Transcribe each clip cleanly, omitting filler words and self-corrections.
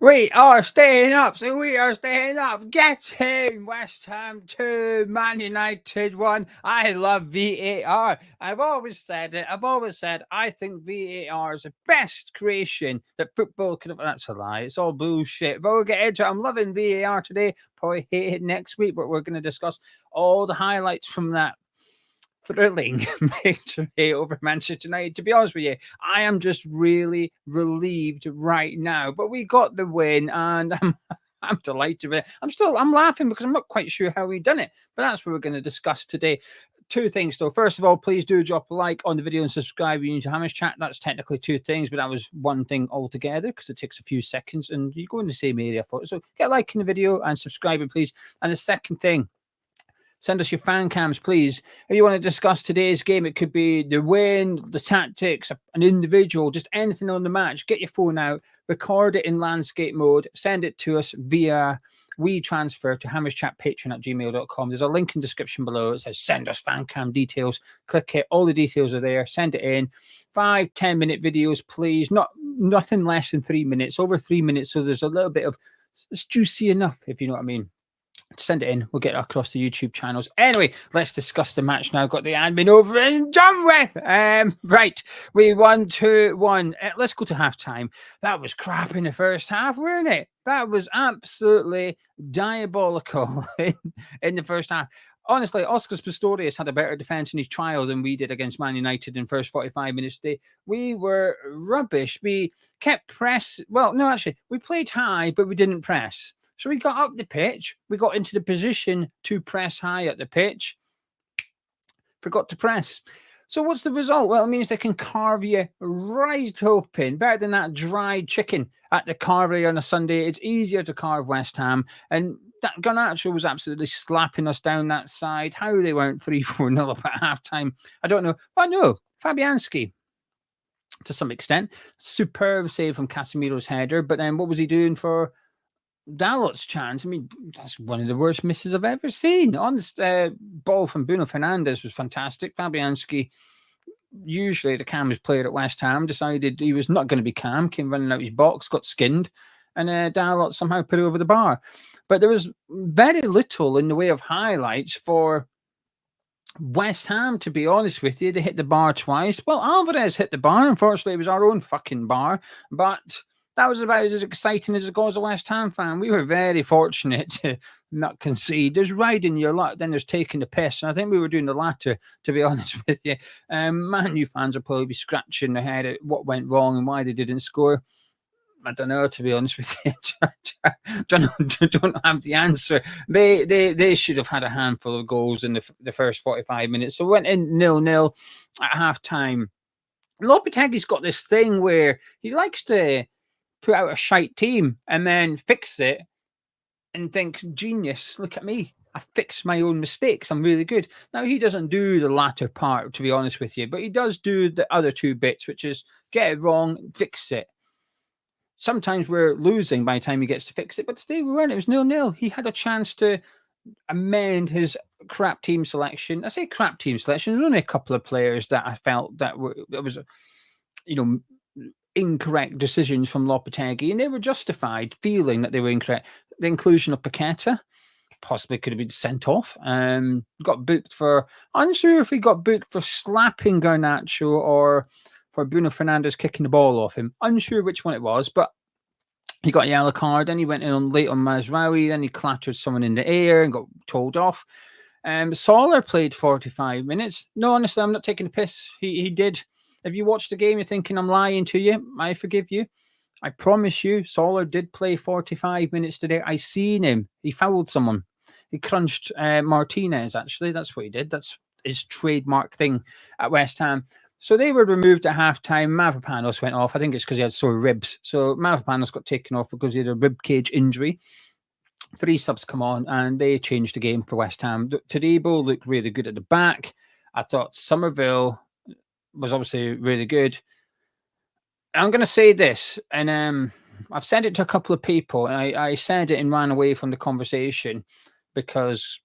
We are staying up, so we are staying up. Get in! West Ham 2, Man United 1. I love VAR. I've always said it. I think VAR is the best creation that football could have. That's a lie. It's all bullshit. But we'll get into it. I'm loving VAR today. Probably hate it next week, but we're going to discuss all the highlights from that thrilling victory over Manchester United. To be honest with you, I am just really relieved right now. But we got the win, and I'm delighted with it. I'm laughing because I'm not quite sure how we done it. But that's what we're going to discuss today. Two things though. First of all, please do drop a like on the video and subscribe to Hammers Chat. That's technically two things, but that was one thing altogether because it takes a few seconds and you go in the same area for it. So get a like in the video and subscribe, please. And the second thing, send us your fan cams, please. If you want to discuss today's game, it could be the win, the tactics, an individual, just anything on the match. Get your phone out, record it in landscape mode, send it to us via WeTransfer to hammerschatpatron@gmail.com. There's a link in the description below. It says send us fan cam details. Click it. All the details are there. Send it in. 5-10 minute videos, please. Nothing less than 3 minutes. Over 3 minutes, so there's a little bit of, it's juicy enough, if you know what I mean. Send it in. We'll get it across the YouTube channels. Anyway, let's discuss the match now. Got the admin over and done with. Right, we won 2-1. Let's go to halftime. That was crap in the first half, weren't it? That was absolutely diabolical in the first half. Honestly, Oscar Pistorius had a better defence in his trial than we did against Man United in the first 45 minutes today. We were rubbish. We kept press. Well, no, actually, we played high, but we didn't press. So we got up the pitch. We got into the position to press high at the pitch. Forgot to press. So what's the result? Well, it means they can carve you right open. Better than that dried chicken at the carvery on a Sunday. It's easier to carve West Ham. And that Garnacho was absolutely slapping us down that side. How they weren't 3-4-0 up at halftime, I don't know. But no, Fabianski, to some extent. Superb save from Casemiro's header. But then what was he doing for Dalot's chance? I mean, that's one of the worst misses I've ever seen. On the ball from Bruno Fernandes was fantastic. Fabianski, usually the calmest player at West Ham, decided he was not going to be calm, came running out his box, got skinned, and Dalot somehow put it over the bar. But there was very little in the way of highlights for West Ham, to be honest with you. They hit the bar twice. Well, Alvarez hit the bar. Unfortunately, it was our own fucking bar, but that was about as exciting as it goes as a West Ham fan. We were very fortunate to not concede. There's riding your luck, then there's taking the piss. And I think we were doing the latter, to be honest with you. Man U fans will probably be scratching their head at what went wrong and why they didn't score. I don't know, to be honest with you. don't have the answer. They should have had a handful of goals in the first 45 minutes. So we went in 0-0 at halftime. Lopetegui's got this thing where he likes to put out a shite team and then fix it and think, genius, look at me. I fixed my own mistakes. I'm really good. Now, he doesn't do the latter part, to be honest with you, but he does do the other two bits, which is get it wrong, fix it. Sometimes we're losing by the time he gets to fix it, but today we weren't. It was 0-0. He had a chance to amend his crap team selection. I say crap team selection. There's only a couple of players that I felt that was, incorrect decisions from Lopetegui, and they were justified, feeling that they were incorrect. The inclusion of Paqueta possibly could have been sent off. Got booked for, unsure if he got booked for slapping Garnacho or for Bruno Fernandes kicking the ball off him. Unsure which one it was, but he got a yellow card. Then he went in on late on Mazraoui. Then he clattered someone in the air and got told off. Soler played 45 minutes. No, honestly, I'm not taking the piss. He did. If you watch the game, you're thinking I'm lying to you, I forgive you. I promise you, Soler did play 45 minutes today. I seen him. He fouled someone. He crunched Martinez, actually. That's what he did. That's his trademark thing at West Ham. So they were removed at halftime. Mavropanos went off. I think it's because he had sore ribs. So Mavropanos got taken off because he had a rib cage injury. 3 subs come on, and they changed the game for West Ham. Tadebo looked really good at the back. I thought Summerville was obviously really good. I'm going to say this, and I've said it to a couple of people, and I said it and ran away from the conversation because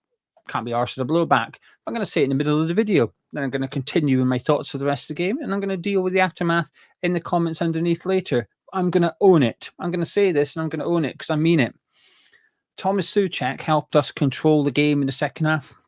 can't be arsed with a blowback. I'm going to say it in the middle of the video. Then I'm going to continue with my thoughts for the rest of the game, and I'm going to deal with the aftermath in the comments underneath later. I'm going to own it. I'm going to say this and I'm going to own it because I mean it. Thomas Souček helped us control the game in the second half.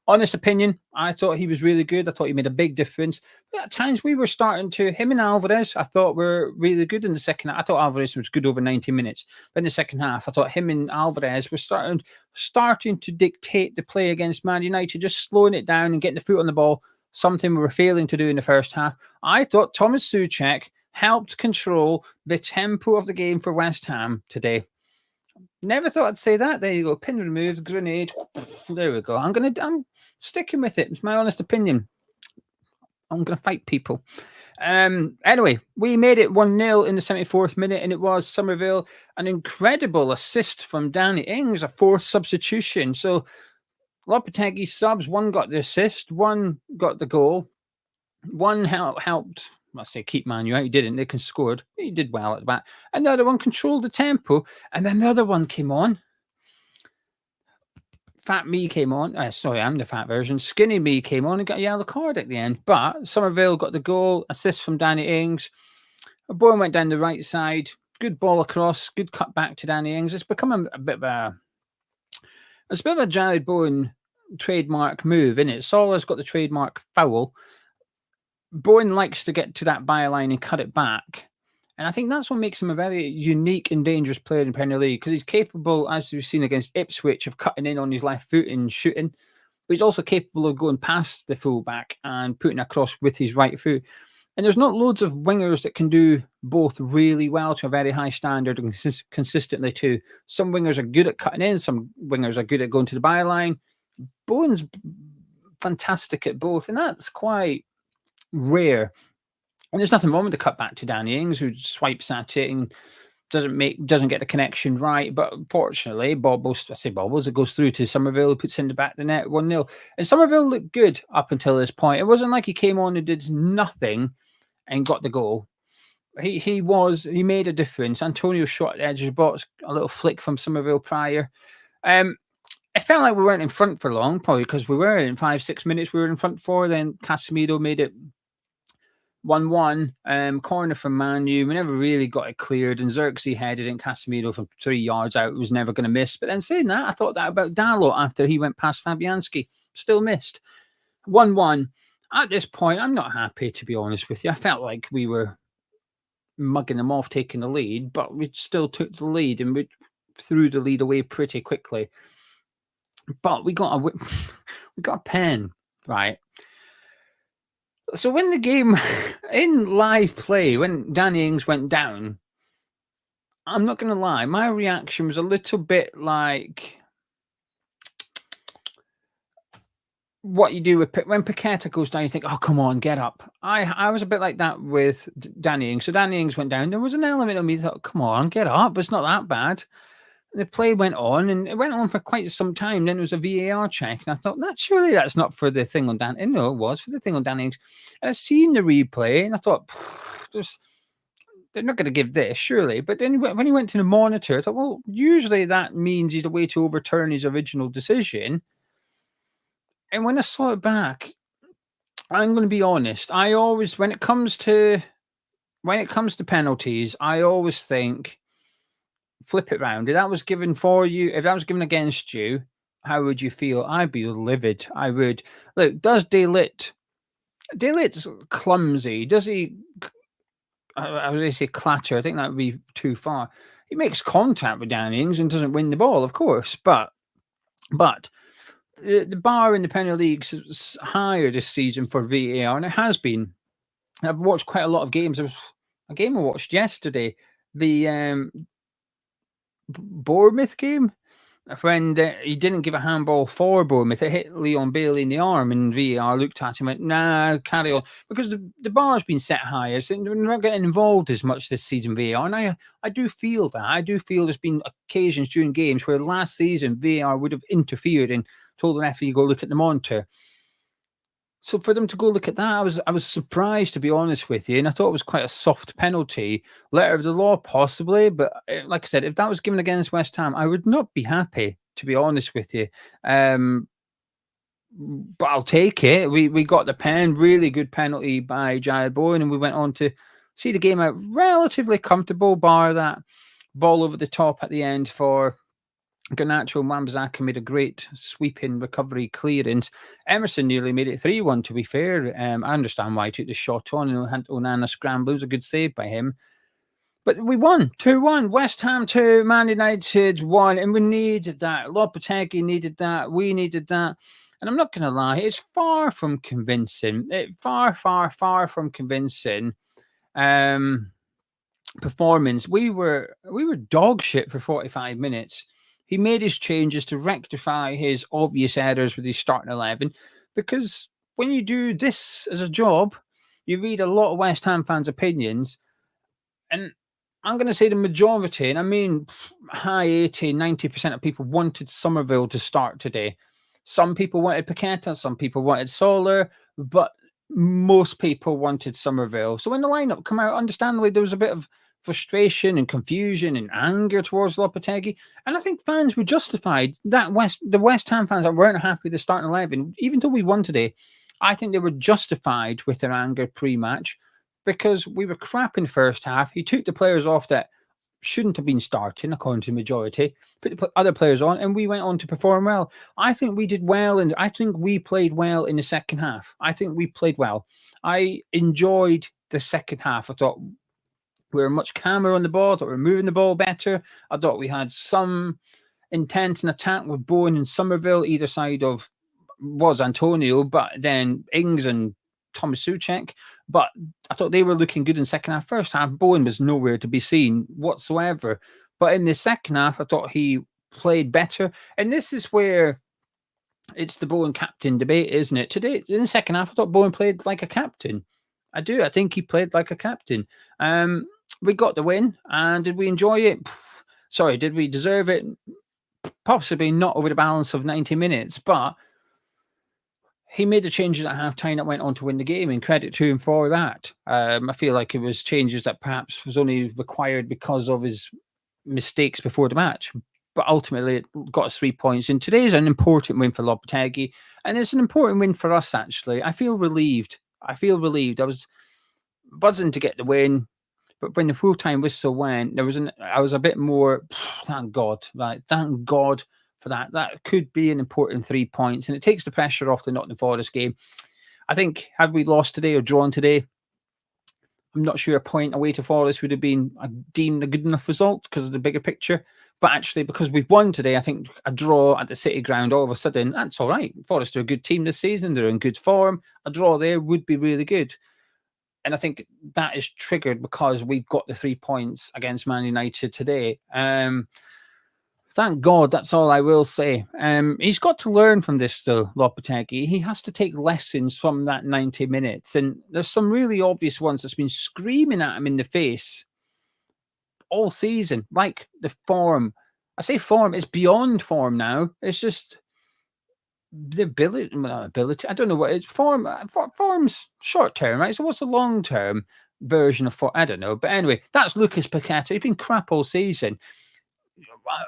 Honest opinion, I thought he was really good. I thought he made a big difference. But at times we were starting to, him and Alvarez, I thought were really good in the second half. I thought Alvarez was good over 90 minutes. But in the second half, I thought him and Alvarez were starting to dictate the play against Man United, just slowing it down and getting the foot on the ball, something we were failing to do in the first half. I thought Thomas Souček helped control the tempo of the game for West Ham today. Never thought I'd say that. There you go. Pin removed, grenade. There we go. I'm sticking with it. It's my honest opinion. I'm gonna fight people. Anyway, we made it 1-0 in the 74th minute, and it was Summerville. An incredible assist from Danny Ings, a fourth substitution. So Lopetegui subs, one got the assist, one got the goal, one helped. I say keep Man Utd. He didn't. They scored. He did well at the back. Another one controlled the tempo, and another one came on. Fat me came on. Sorry, I'm the fat version. Skinny me came on and got a yellow card at the end. But Summerville got the goal. Assist from Danny Ings. Bowen went down the right side. Good ball across. Good cut back to Danny Ings. It's become a bit of a Jarrod Bowen trademark move, isn't it? Sol's got the trademark foul. Bowen likes to get to that byline and cut it back. And I think that's what makes him a very unique and dangerous player in the Premier League, because he's capable, as we've seen against Ipswich, of cutting in on his left foot and shooting. But he's also capable of going past the fullback and putting across with his right foot. And there's not loads of wingers that can do both really well to a very high standard and consistently too. Some wingers are good at cutting in. Some wingers are good at going to the byline. Bowen's fantastic at both, and that's quite rare. And there's nothing wrong with the cut back to Danny Ings, who swipes at it and doesn't get the connection right. But unfortunately, it goes through to Summerville, who puts in the back of the net 1-0. And Summerville looked good up until this point. It wasn't like he came on and did nothing and got the goal. He made a difference. Antonio shot at the edge of the box, a little flick from Summerville prior. It felt like we weren't in front for long, probably because we were in 5-6 minutes. We were in front for. Then Casemiro made it 1-1. Corner from Man U. We never really got it cleared, and Xerxes headed in. Casemiro from 3 yards out was never going to miss. But then saying that, I thought that about Dalot after he went past Fabianski. Still missed. 1-1. At this point, I'm not happy, to be honest with you. I felt like we were mugging them off, taking the lead, but we still took the lead and we threw the lead away pretty quickly. But we got a pen, right? So when the game, in live play, when Danny Ings went down, I'm not going to lie, my reaction was a little bit like what you do with when Paqueta goes down, you think, oh, come on, get up. I was a bit like that with Danny Ings. So Danny Ings went down. There was an element of me that thought, come on, get up. It's not that bad. The play went on, and it went on for quite some time. Then there was a VAR check, and I thought, surely that's not for the thing on Danny. No, it was for the thing on Danny Ings. And I seen the replay, and I thought, they're not going to give this, surely. But then when he went to the monitor, I thought, well, usually that means he's a way to overturn his original decision. And when I saw it back, I'm going to be honest. I always, when it comes to penalties, I always think, flip it round. If that was given for you, if that was given against you, how would you feel? I'd be livid. I would. Look, does Delit's clumsy? Does he, I would say clatter. I think that would be too far. He makes contact with Danny Ings and doesn't win the ball, of course. But the bar in the Premier League is higher this season for VAR, and it has been. I've watched quite a lot of games. There was a game I watched yesterday, the Bournemouth game, when he didn't give a handball for Bournemouth. It hit Leon Bailey in the arm, and VAR looked at him and went, nah, carry on. Because the bar's been set higher, so they're not getting involved as much this season, VAR. And I do feel that. I do feel there's been occasions during games where last season VAR would have interfered and told the referee, go look at the monitor. So for them to go look at that, I was surprised, to be honest with you, and I thought it was quite a soft penalty. Letter of the law, possibly, but like I said, if that was given against West Ham, I would not be happy, to be honest with you. But I'll take it. We got the pen, really good penalty by Jarrod Bowen, and we went on to see the game out relatively comfortable, bar that ball over the top at the end for Garnacho. And Wan-Bissaka made a great sweeping recovery clearance. Emerson nearly made it 3-1, to be fair. I understand why he took the shot on and had Onana scramble. It was a good save by him. But we won 2-1. West Ham 2, Man United 1. And we needed that. Lopetegui needed that. We needed that. And I'm not going to lie, it's far from convincing. Far from convincing. Performance. We were dog shit for 45 minutes. He made his changes to rectify his obvious errors with his starting 11, because when you do this as a job, you read a lot of West Ham fans' opinions, and I'm going to say the majority, and I mean high 80, 90% of people wanted Summerville to start today. Some people wanted Paqueta, some people wanted Solar, but most people wanted Summerville. So when the lineup came out, understandably, there was a bit of frustration and confusion and anger towards Lopetegui. And I think fans were justified. The West Ham fans that weren't happy with the starting 11, even though we won today, I think they were justified with their anger pre-match, because we were crap in the first half. He took the players off that shouldn't have been starting, according to the majority, put the other players on, and we went on to perform well. I think we did well, and I think we played well in the second half. I think we played well. I enjoyed the second half. I thought we were much calmer on the ball. I thought we were moving the ball better. I thought we had some intent and attack with Bowen and Summerville. Either side of was Antonio, but then Ings and Thomas Souček. But I thought they were looking good in the second half. First half, Bowen was nowhere to be seen whatsoever. But in the second half, I thought he played better. And this is where it's the Bowen captain debate, isn't it? Today, in the second half, I thought Bowen played like a captain. I do. I think he played like a captain. We got the win, and did we enjoy it? Sorry, did we deserve it? Possibly not over the balance of 90 minutes, but he made the changes at halftime that went on to win the game, and credit to him for that. I feel like it was changes that perhaps was only required because of his mistakes before the match, but ultimately it got us 3 points. And today is an important win for Lopetegui, and it's an important win for us, actually. I feel relieved. I was buzzing to get the win, but when the full-time whistle went, I was a bit more, thank God, right? Thank God for that. That could be an important 3 points, and it takes the pressure off the Nottingham Forest game. I think had we lost today or drawn today, I'm not sure a point away to Forest would have been deemed a good enough result because of the bigger picture. But actually, because we've won today, I think a draw at the City Ground, all of a sudden, that's all right. Forest are a good team this season. They're in good form. A draw there would be really good. And I think that is triggered because we've got the 3 points against Man United today. Thank God, that's all I will say. He's got to learn from this, though, Lopetegui. He has to take lessons from that 90 minutes. And there's some really obvious ones that's been screaming at him in the face all season, like the form. I say form, it's beyond form now. It's just the ability. I don't know what it's form. Form's short term, right? So what's the long term version of form? I don't know. But anyway, that's Lucas Paqueta. He's been crap all season.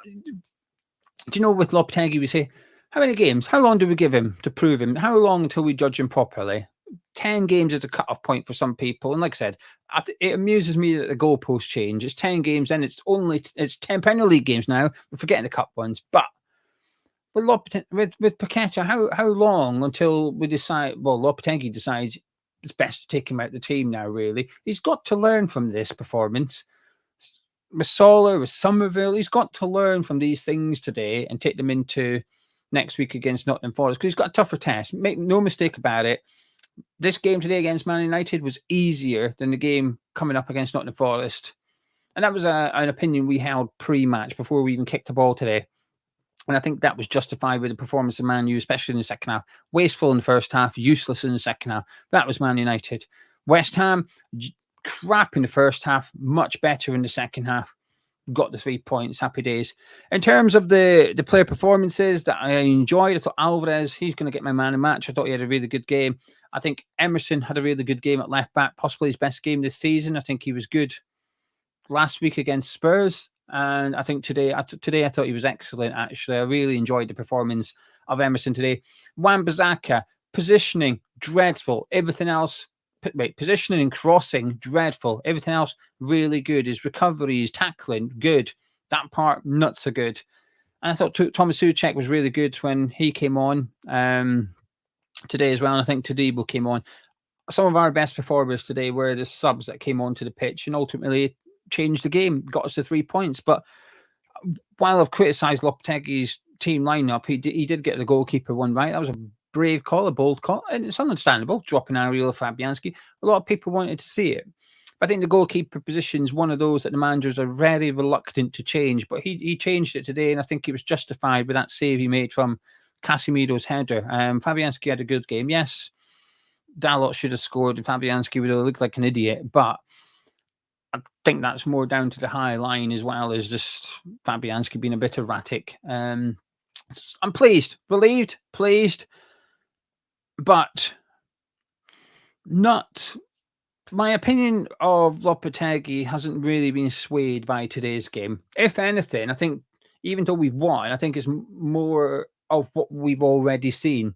Do you know, with Lopetegui, we say, how many games? How long do we give him to prove him? How long until we judge him properly? 10 games is a cut-off point for some people. And like I said, it amuses me that the goalposts change. It's 10 games, and it's 10 Premier League games now. We're forgetting the cup ones. But with Paqueta, how long until we decide, well, Lopetegui decides it's best to take him out of the team now, really? He's got to learn from this performance. With Solar, with Summerville, he's got to learn from these things today and take them into next week against Nottingham Forest, because he's got a tougher test. Make no mistake about it. This game today against Man United was easier than the game coming up against Nottingham Forest. And that was an opinion we held pre-match before we even kicked the ball today. And I think that was justified with the performance of Man U, especially in the second half. Wasteful in the first half, useless in the second half. That was Man United. West Ham, crap in the first half, much better in the second half. Got the 3 points, happy days. In terms of the player performances that I enjoyed, I thought Alvarez, he's going to get my man of the match. I thought he had a really good game. I think Emerson had a really good game at left back, possibly his best game this season. I think he was good last week against Spurs, and I think today I thought he was excellent. Actually, I really enjoyed the performance of Emerson today. Wan-Bissaka, positioning dreadful. Everything else positioning and crossing, dreadful. Everything else, really good. His recoveries, tackling, good. That part, not so good. And I thought Thomas Souček was really good when he came on today as well. And I think Todibo came on. Some of our best performers today were the subs that came onto the pitch and ultimately changed the game, got us to 3 points. But while I've criticised Lopetegui's team lineup, he did get the goalkeeper one right. That was a brave call, a bold call, and it's understandable, dropping Ariel Fabianski. A lot of people wanted to see it. I think the goalkeeper position is one of those that the managers are very reluctant to change, but he changed it today, and I think he was justified with that save he made from Casemiro's header. Fabianski had a good game. Yes, Dalot should have scored, and Fabianski would have looked like an idiot, but I think that's more down to the high line as well as just Fabianski being a bit erratic. I'm pleased, relieved, pleased, but not... My opinion of Lopetegui hasn't really been swayed by today's game. If anything, I think even though we've won, I think it's more of what we've already seen.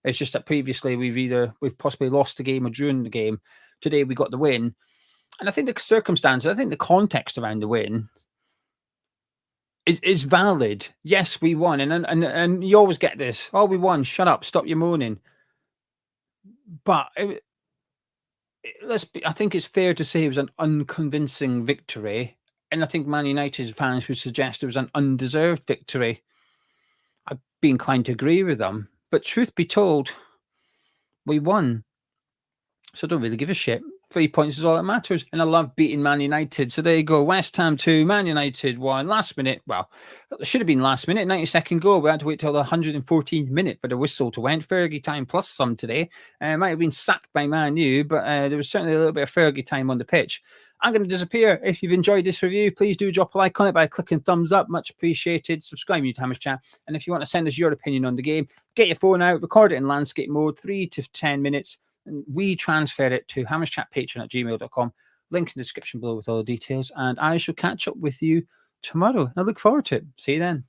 It's just that previously we've possibly lost the game or drawn the game. Today we got the win. And I think the circumstances, I think the context around the win is valid. Yes, we won. And you always get this. Oh, we won. Shut up. Stop your moaning. But... I think it's fair to say it was an unconvincing victory, and I think Man United fans would suggest it was an undeserved victory. I'd be inclined to agree with them, but truth be told, we won, so I don't really give a shit. 3 points is all that matters, and I love beating Man United. So there you go, West Ham 2, Man United 1. Last minute, well, it should have been last minute, 92nd goal. We had to wait till the 114th minute for the whistle to went. Fergie time plus some today. Might have been sacked by Man U, but there was certainly a little bit of Fergie time on the pitch. I'm going to disappear. If you've enjoyed this review, please do drop a like on it by clicking thumbs up. Much appreciated. Subscribe to Hammers Chat. And if you want to send us your opinion on the game, get your phone out, record it in landscape mode, 3 to 10 minutes. And we transfer it to hammerschatpatron@gmail.com. Link in the description below with all the details. And I shall catch up with you tomorrow. I look forward to it. See you then.